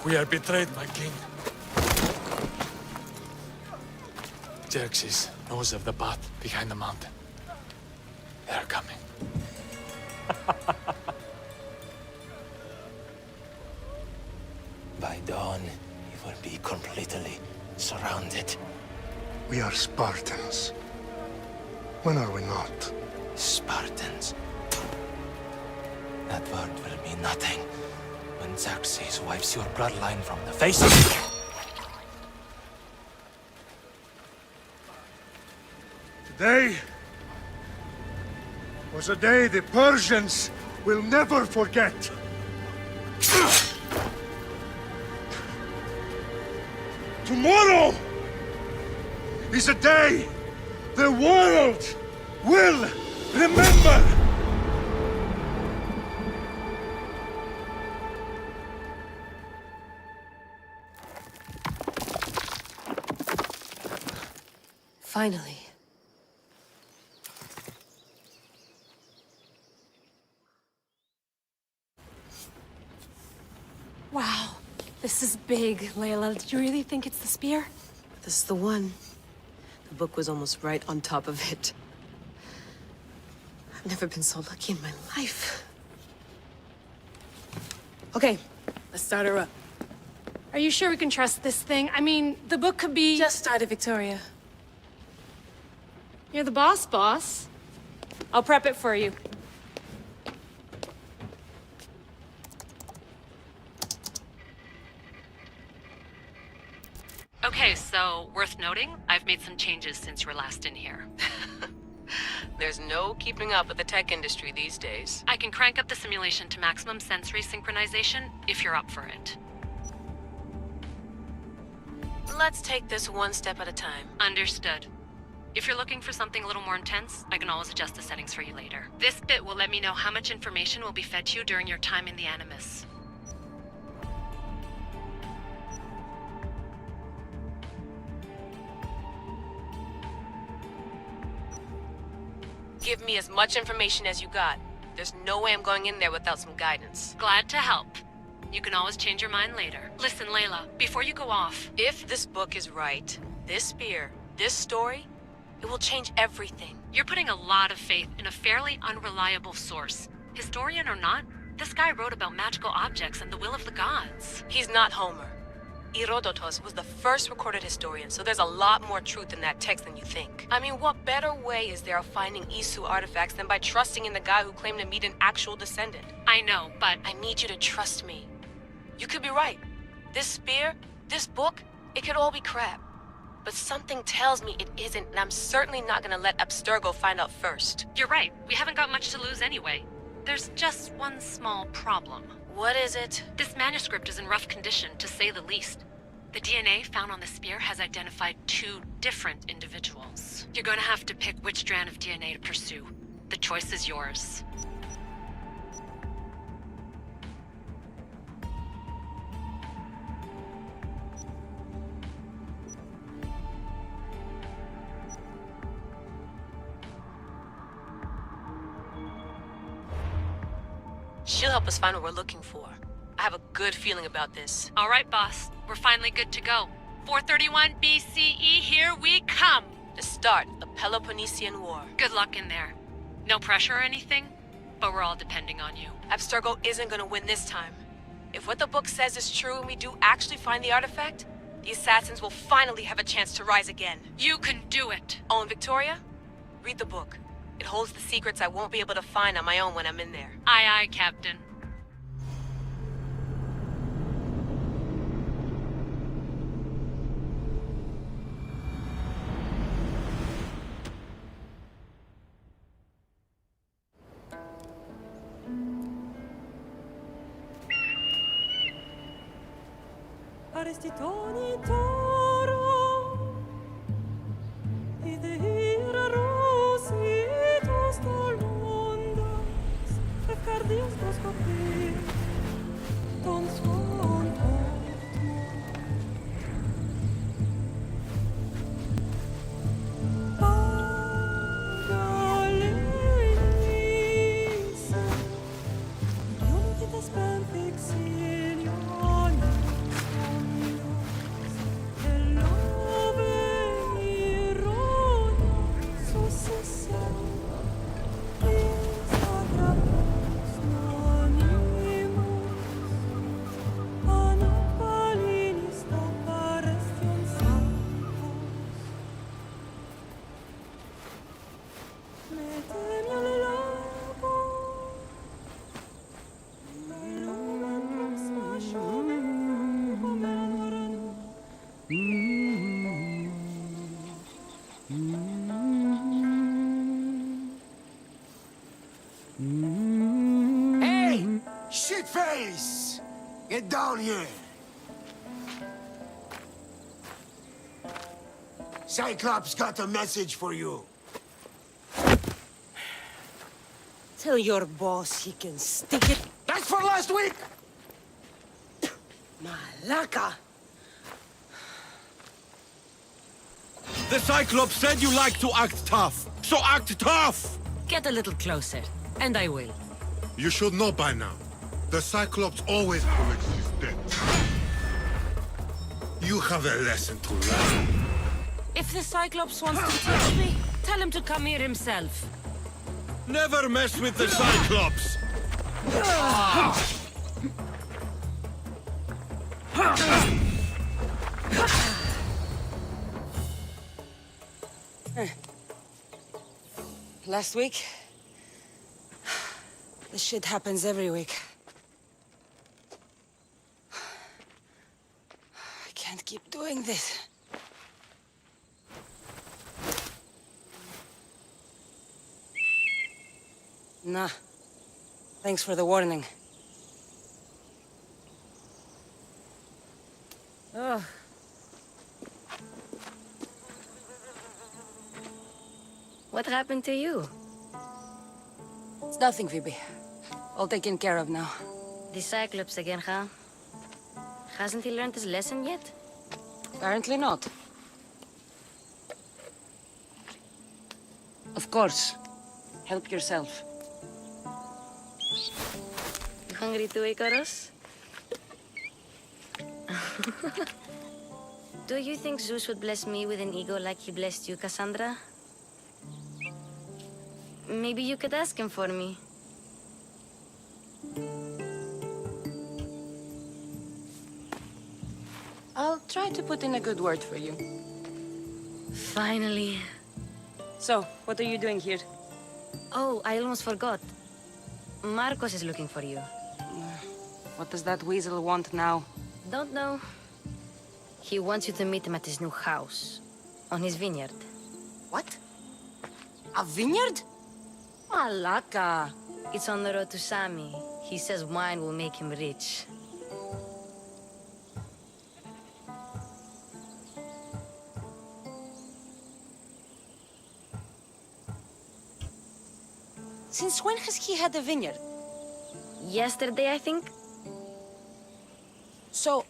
We are betrayed, my king. Xerxes knows of the path behind the mountain. They are coming. By dawn, we will be completely surrounded. We are Spartans. When are we not? Spartans. That word will mean nothing when Xerxes wipes your bloodline from the face of the... Today was a day the Persians will never forget. Tomorrow is a day the world will remember. Finally. Wow, this is big, Layla. Did you really think it's the spear? This is the one. The book was almost right on top of it. I've never been so lucky in my life. Okay, let's start her up. Are you sure we can trust this thing? I mean, the book could be... Just started, Victoria. You're the boss. I'll prep it for you. Okay, so worth noting, I've made some changes since you were last in here. There's no keeping up with the tech industry these days. I can crank up the simulation to maximum sensory synchronization if you're up for it. Let's take this one step at a time. Understood. If you're looking for something a little more intense, I can always adjust the settings for you later. This bit will let me know how much information will be fed to you during your time in the Animus. Give me as much information as you got. There's no way I'm going in there without some guidance. Glad to help. You can always change your mind later. Listen, Layla, before you go off... If this book is right, this spear, this story, it will change everything. You're putting a lot of faith in a fairly unreliable source. Historian or not, this guy wrote about magical objects and the will of the gods. He's not Homer. Herodotus was the first recorded historian, so there's a lot more truth in that text than you think. I mean, what better way is there of finding Isu artifacts than by trusting in the guy who claimed to meet an actual descendant? I know, but... I need you to trust me. You could be right. This spear, this book, it could all be crap. But something tells me it isn't, and I'm certainly not gonna let Abstergo find out first. You're right. We haven't got much to lose anyway. There's just one small problem. What is it? This manuscript is in rough condition, to say the least. The DNA found on the spear has identified 2 different individuals. You're going to have to pick which strand of DNA to pursue. The choice is yours. She'll help us find what we're looking for. I have a good feeling about this. All right, boss. We're finally good to go. 431 BCE, here we come! The start of the Peloponnesian War. Good luck in there. No pressure or anything, but we're all depending on you. Abstergo isn't gonna win this time. If what the book says is true and we do actually find the artifact, the assassins will finally have a chance to rise again. You can do it! Oh, and Victoria? Read the book. It holds the secrets I won't be able to find on my own when I'm in there. Aye, aye, Captain. Arestitoni toro, idehira rositos tolmondas, efcardias dos copir, ton son Shitface! Get down here! Cyclops got a message for you. Tell your boss he can stick it. That's for last week! Malaka! The Cyclops said you like to act tough, so act tough! Get a little closer, and I will. You should know by now. The Cyclops always collects his debt. You have a lesson to learn. If the Cyclops wants to touch me, tell him to come here himself. Never mess with the Cyclops! Last week? This shit happens every week. I can't keep doing this. Nah. Thanks for the warning. Oh. What happened to you? It's nothing, Phoebe. All taken care of now. The Cyclops again, huh? Hasn't he learned his lesson yet? Apparently not. Of course. Help yourself. You hungry too, Icarus? Do you think Zeus would bless me with an ego like he blessed you, Cassandra? Maybe you could ask him for me. I'll try to put in a good word for you. Finally. So, what are you doing here? Oh, I almost forgot. Marcos is looking for you. What does that weasel want now? Don't know. He wants you to meet him at his new house. On his vineyard. What? A vineyard? Malaka. It's on the road to Sami. He says wine will make him rich. Since when has he had a vineyard? Yesterday, I think? So,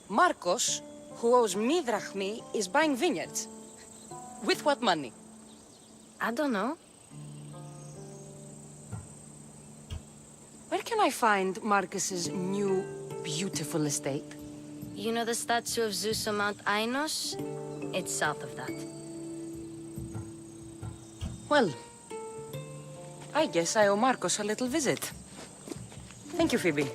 Marcos, who owes me drachmi, is buying vineyards. With what money? I don't know. Where can I find Marcus's new, beautiful estate? You know the statue of Zeus on Mount Ainos? It's south of that. Well, I guess I owe Marcos a little visit. Thank you, Phoebe.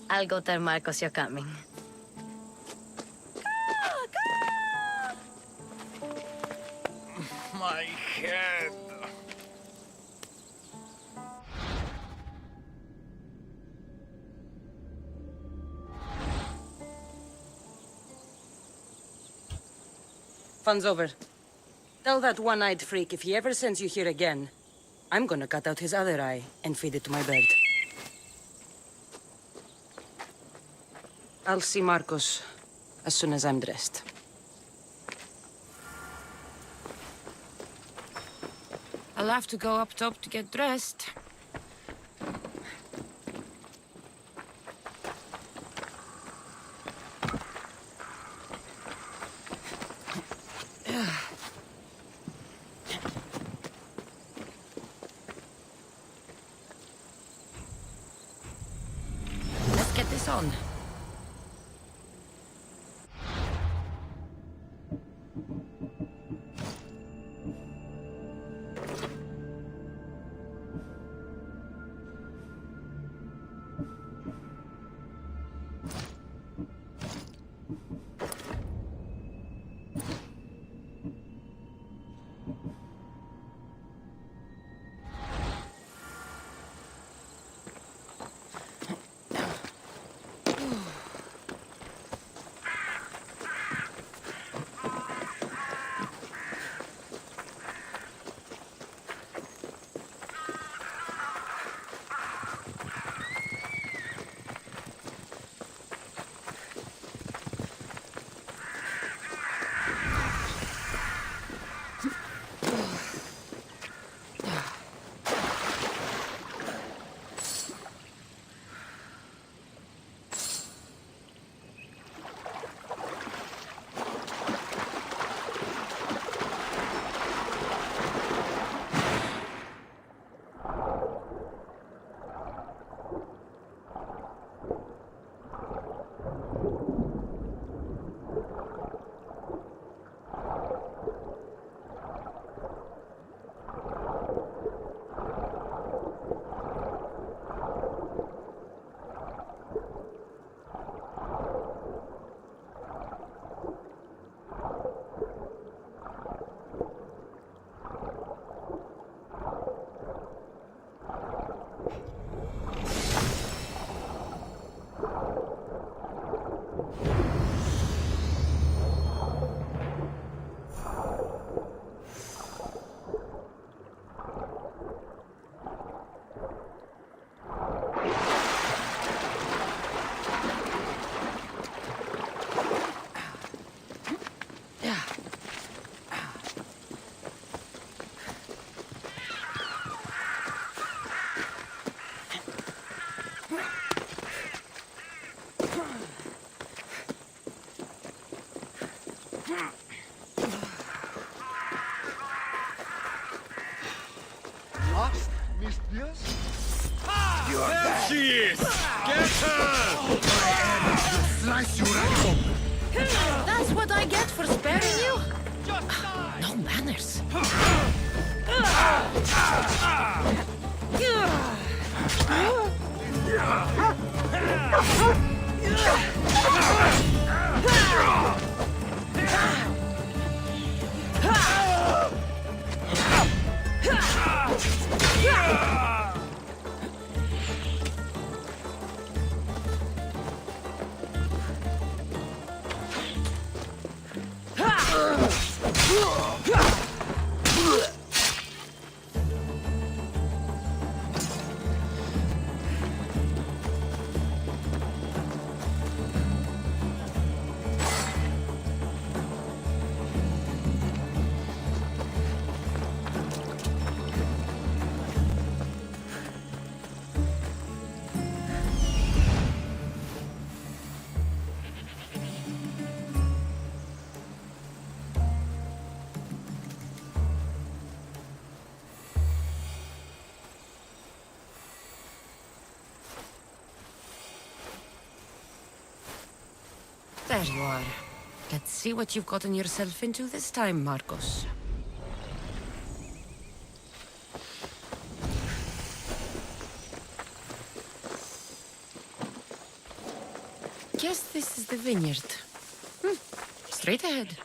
I'll go tell Marcos you're coming. My head. Fun's over. Tell that one-eyed freak if he ever sends you here again, I'm gonna cut out his other eye and feed it to my bird. I'll see Marcos as soon as I'm dressed. I'll have to go up top to get dressed. Let's get this on. Lost, mistress? There she is! Get her! Slice you right open. That's what I get for sparing you? No manners. There you are. Let's see what you've gotten yourself into this time, Marcos. Guess this is the vineyard. Straight ahead.